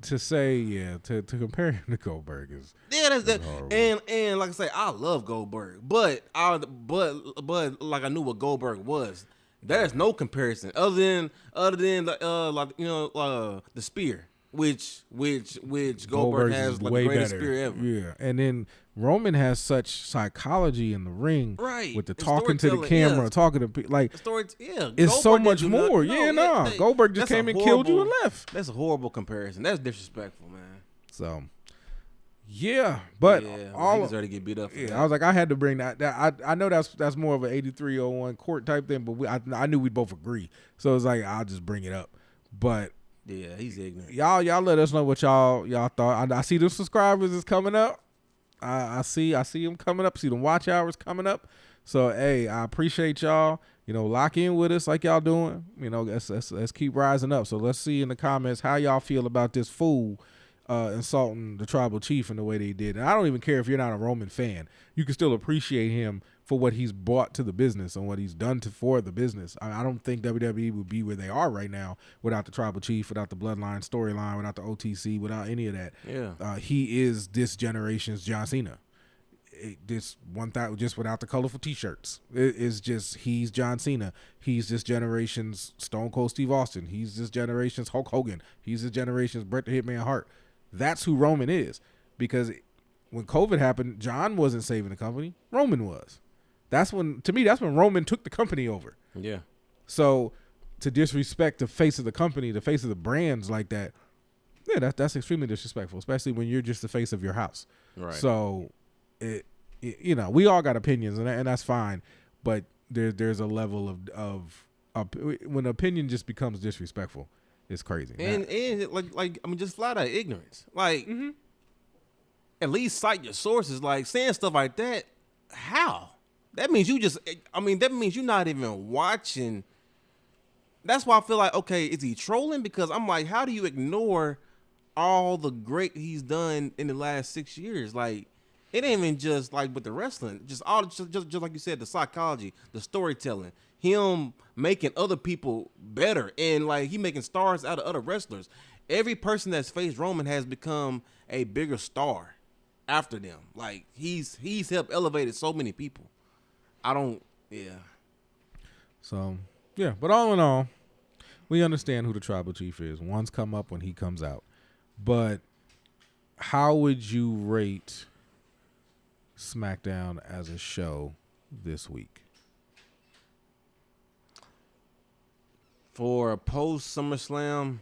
to say, to compare him to Goldberg is that's horrible. And like I say, I love Goldberg, but like I knew what Goldberg was. There's no comparison other than the spear, which Goldberg has like the greatest spear ever. Yeah, and then Roman has such psychology in the ring, right? With the talking to the camera, talking to people, like it's Goldberg so much more. Goldberg just came and killed you and left. That's a horrible comparison. That's disrespectful, man. So, but all deserve to get beat up. I was like, I had to bring that. I know that's more of an 8301 court type thing, but I knew we'd both agree. So it's like I'll just bring it up. But yeah, he's ignorant. Y'all let us know what y'all thought. I see the subscribers is coming up. I see them coming up. See the watch hours coming up. So hey, I appreciate y'all. Lock in with us like y'all doing. Let's keep rising up. So let's see in the comments how y'all feel about this fool insulting the tribal chief in the way they did. And I don't even care if you're not a Roman fan. You can still appreciate him for what he's brought to the business and what he's done for the business. I don't think WWE would be where they are right now without the tribal chief, without the bloodline storyline, without the OTC, without any of that. Yeah. He is this generation's John Cena. Just without the colorful T-shirts. It's just he's John Cena. He's this generation's Stone Cold Steve Austin. He's this generation's Hulk Hogan. He's this generation's Bret the Hitman Hart. That's who Roman is. Because when COVID happened, John wasn't saving the company. Roman was. That's when Roman took the company over. Yeah. So to disrespect the face of the company, the face of the brands like that, that's extremely disrespectful, especially when you're just the face of your house. Right. So we all got opinions and that's fine, but there's a level of when opinion just becomes disrespectful, it's crazy. And just flat out ignorance. Like at least cite your sources. Like saying stuff like that, how? That means that means you're not even watching. That's why I feel like, okay, is he trolling? Because I'm like, how do you ignore all the great he's done in the last 6 years. Like, it ain't even just like with the wrestling, just like you said, the psychology, the storytelling, him making other people better, and like he making stars out of other wrestlers. Every person that's faced Roman has become a bigger star after them. Like he's helped elevated so many people. So yeah, but all in all, we understand who the tribal chief is. One's come up when he comes out. But how would you rate SmackDown as a show this week? For a post SummerSlam,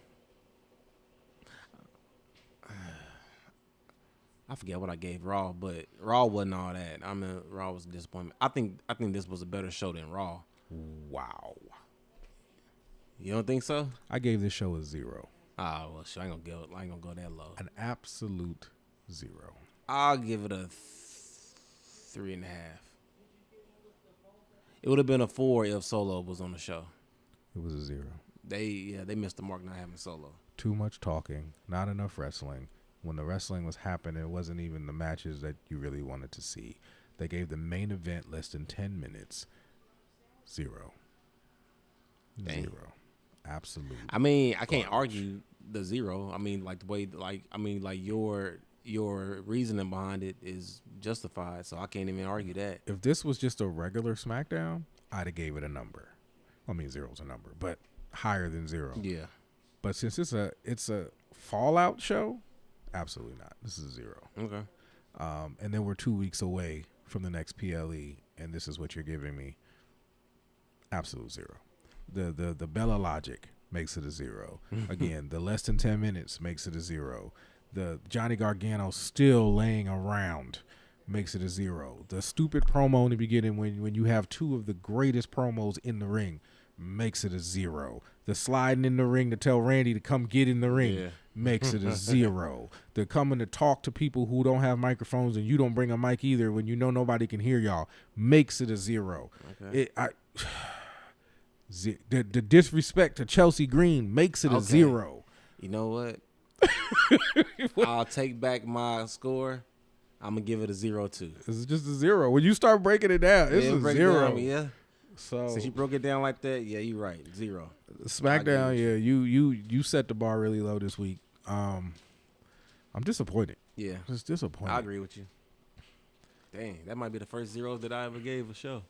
I forget what I gave Raw, but Raw wasn't all that. I mean, Raw was a disappointment. I think this was a better show than Raw. Wow. You don't think so? I gave this show a 0. Oh, well, shit, I ain't gonna go that low. An absolute 0. I'll give it a 3.5. It would have been a 4 if Solo was on the show. It was a 0. They missed the mark not having Solo. Too much talking, not enough wrestling. When the wrestling was happening, it wasn't even the matches that you really wanted to see. They gave the main event less than 10 minutes. 0. Dang. 0. Absolute. I mean, I can't argue the 0. I mean, like the way, your reasoning behind it is justified, so I can't even argue that. If this was just a regular SmackDown, I'd have gave it a number. I mean, 0's a number, but higher than 0. Yeah. But since it's a Fallout show, absolutely not. This is a 0. Okay. And then we're 2 weeks away from the next PLE, and this is what you're giving me. Absolute 0. The Bella logic makes it a 0. Again, the less than 10 minutes makes it a 0. The Johnny Gargano still laying around makes it a 0. The stupid promo in the beginning when you have two of the greatest promos in the ring makes it a 0. The sliding in the ring to tell Randy to come get in the ring makes it a 0. The coming to talk to people who don't have microphones and you don't bring a mic either when you know nobody can hear y'all makes it a 0. Okay. The disrespect to Chelsea Green makes it a 0. You know what? I'll take back my score. I'm gonna give it a 0 too. It's just a 0. When you start breaking it down, it's a 0. Yeah. So since you broke it down like that, yeah, you're right. 0. SmackDown, yeah, you set the bar really low this week. I'm disappointed. Yeah, just disappointed. I agree with you. Dang, that might be the first 0 that I ever gave a show.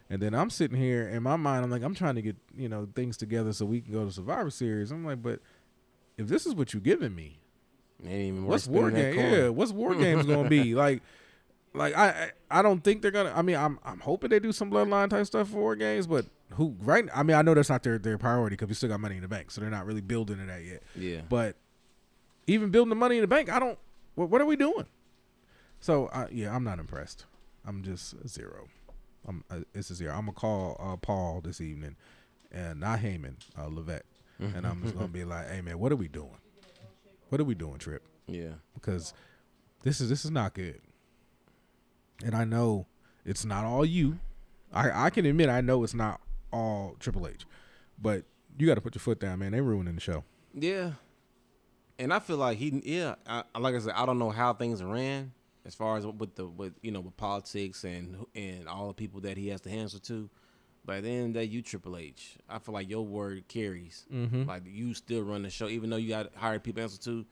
And then I'm sitting here in my mind, I'm like, I'm trying to get things together so we can go to Survivor Series. I'm like, but if this is what you're giving me, what's War Games? Yeah, what's War Games gonna be like? I don't think they're gonna. I mean, I'm hoping they do some Bloodline type stuff for War Games, but who? Right? I mean, I know that's not their priority because we still got Money in the Bank, so they're not really building to that yet. Yeah. But even building the Money in the Bank, I don't. What are we doing? So I'm not impressed. I'm just a 0. It's a 0. I'm gonna call Paul this evening, and not Heyman, Levesque, and I'm just gonna be like, "Hey man, what are we doing? What are we doing, Trip?" Yeah, because this is not good, and I know it's not all you. I can admit I know it's not all Triple H, but you got to put your foot down, man. They ruining the show. Yeah, and I feel like like I said, I don't know how things ran. As far as with politics and all the people that he has to answer to, but at the end of the day, you Triple H. I feel like your word carries. Mm-hmm. Like you still run the show, even though you got hired people to answer to.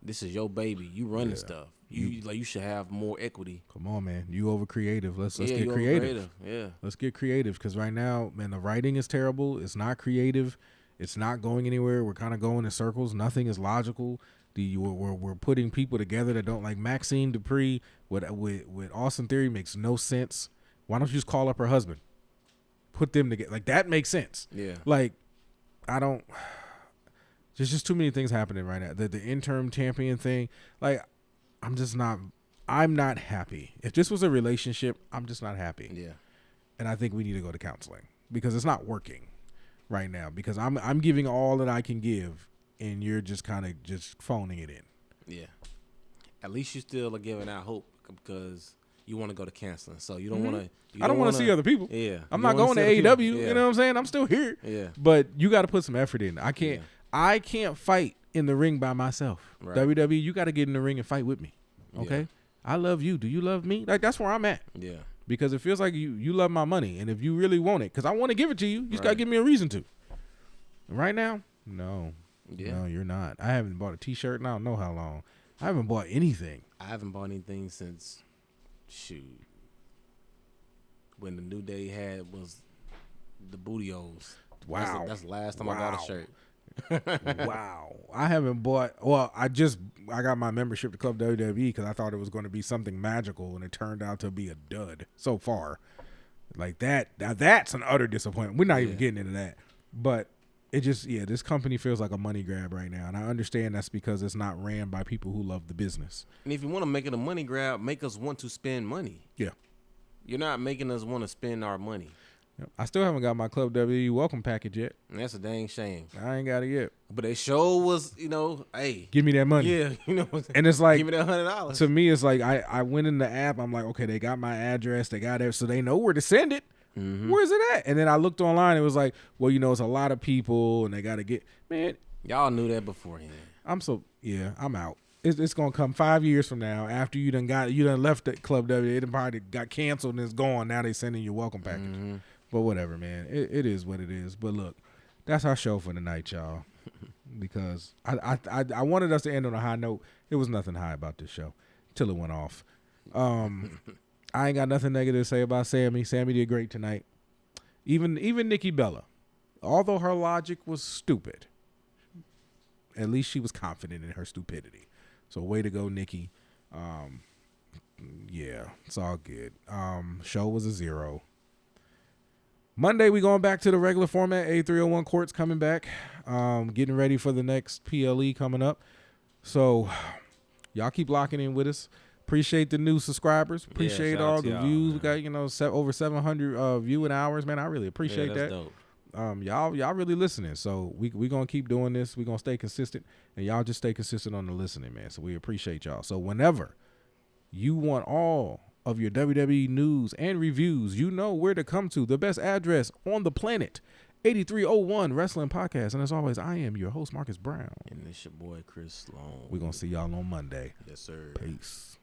This is your baby. You running stuff. You should have more equity. Come on, man. You over creative. Let's get creative. Yeah. Let's get creative because right now, man, the writing is terrible. It's not creative. It's not going anywhere. We're kind of going in circles. Nothing is logical. We're putting people together that don't like Maxine Dupree with Austin Theory makes no sense. Why don't you just call up her husband? Put them together. Like that makes sense. Yeah. Like there's just too many things happening right now. The interim champion thing, like I'm not happy. If this was a relationship, I'm just not happy. Yeah. And I think we need to go to counseling because it's not working right now because I'm giving all that I can give. And you're just kind of just phoning it in. Yeah. At least you still are giving out hope because you want to go to counseling. So you don't want to. I don't want to see other people. Yeah. I'm not going to AEW. You know what I'm saying? I'm still here. Yeah. But you got to put some effort in. I can't. I can't fight in the ring by myself. Right. WWE, you got to get in the ring and fight with me. Okay? Yeah. I love you. Do you love me? Like, that's where I'm at. Yeah. Because it feels like you love my money. And if you really want it, because I want to give it to you, you just got to give me a reason to. Right now, no. Yeah. No, you're not. I haven't bought a T-shirt in I don't know how long. I haven't bought anything. I haven't bought anything since, when the New Day was the Bootios. Wow. That's the last time I got a shirt. Wow. I haven't bought. Well, I got my membership to Club WWE because I thought it was going to be something magical, and it turned out to be a dud so far. Like that. Now that's an utter disappointment. We're not even getting into that, but it just this company feels like a money grab right now, and I understand that's because it's not ran by people who love the business. And if you want to make it a money grab, make us want to spend money. Yeah. You're not making us want to spend our money. Yep. I still haven't got my Club WWE welcome package yet. And that's a dang shame. I ain't got it yet. But they show was, hey. Give me that money. Yeah, And it's like, give me that $100. To me, it's like I went in the app. I'm like, okay, they got my address. They got it, so they know where to send it. Mm-hmm. Where's it at? And then I looked online. It was like, well, it's a lot of people, and they got to get, man. Y'all knew that beforehand. I'm out. It's gonna come 5 years from now after you done left the Club W. It probably got canceled and it's gone. Now they sending you a welcome package. Mm-hmm. But whatever, man. It is what it is. But look, that's our show for tonight, y'all. Because I wanted us to end on a high note. It was nothing high about this show till it went off. I ain't got nothing negative to say about Sammy. Sammy did great tonight. Even Nikki Bella, although her logic was stupid, at least she was confident in her stupidity. So way to go, Nikki. Yeah, it's all good. Show was a 0. Monday, we going back to the regular format. A301 Court's coming back. Getting ready for the next PLE coming up. So y'all keep locking in with us. Appreciate the new subscribers. Appreciate all the views. Man. We got, over 700 viewing hours, man. I really appreciate that. Dope. Y'all really listening. So we going to keep doing this. We going to stay consistent, and y'all just stay consistent on the listening, man. So we appreciate y'all. So whenever you want all of your WWE news and reviews, you know where to come to. The best address on the planet, 8301 Wrestling Podcast. And as always, I am your host, Marcus Brown. And it's your boy, Chris Long. We're going to see y'all on Monday. Yes, sir. Peace.